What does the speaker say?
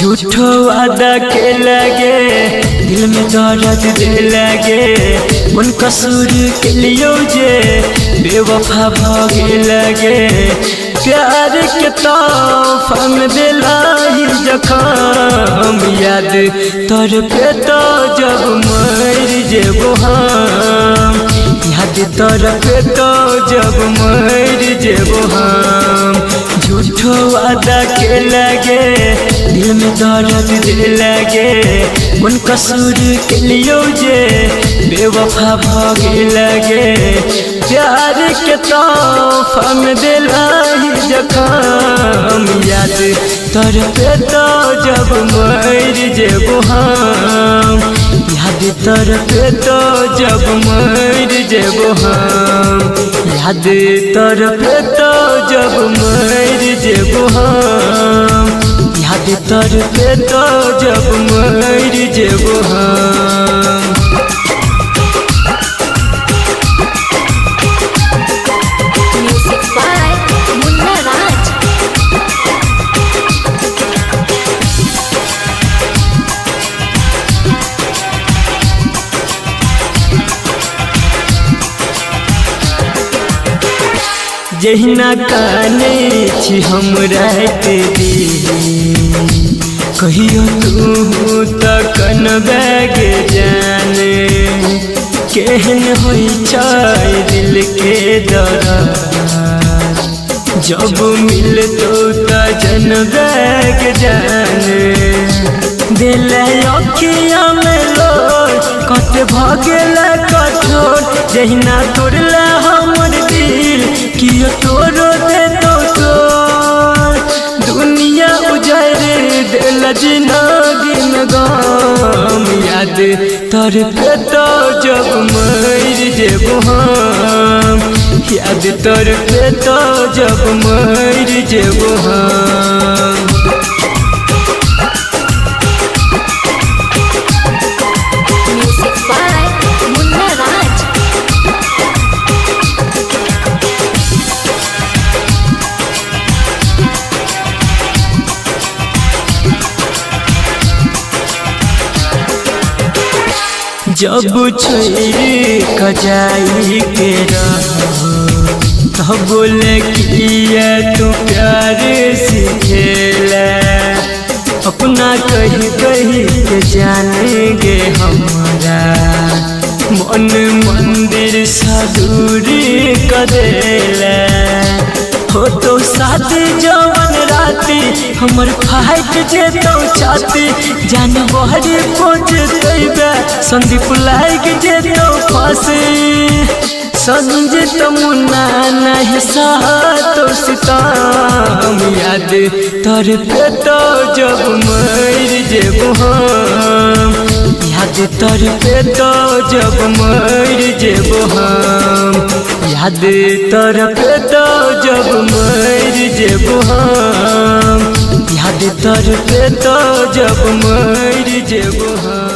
झूठो वादा के लगे दिल में दर्द दे लगे उन कसूर के लिए जे बेवफा भागे लगे प्यार के तोहफा में दिला ही जखम याद तोर पे तो जब मर जेबो हम याद तोर पे तो जब मर जेबो हम झूठो वादा के लगे दिल में दर्द दे लगे उन कसूर के लिए जे बेवफा भागे लगे प्यार के तोहफा में दिला ही जखम याद तोर पे तो जब मर जेबो हम याद तोर पे तो जब मर जेबो हम याद तोर पे तो जब मर जेबो हम याद तोर पे तो जब मर जेबो हम। जहिना काने छी हम रात दी कहियो तू तक न बैगे जाने केहन होई चाय दिल के दरार जब मिल तो जन बैग जाने दिल अखिया में लोर कत भगेल कठोर जहिना तोड़ला हमर दिल कियो तोरो दे तो दुनिया उजारे दिल जिंदगी में गम याद तोर पे तो जब मर जेबो हम याद तोर पे तो जब मर जेबो हम। जब छोरी कजाई के तब बोले किया तू प्यार सीखेला अपना कही कही के जानेंगे हमारा मन मंदिर सा दूरी कदेला हो तो साथ जवन राती हमर फाइट जे तो छाती जान बहरी पहुँच तैबे संदीप लाग जे तो फांसी संजित मुन्ना नहीं तो सितम याद तोर पे तो जब मर जेबो हम याद तोर पे तो जब मर जेबो हम याद तोर पे तो जब मर जेबो हम याद तोर पे तो जब मर जेबो हम।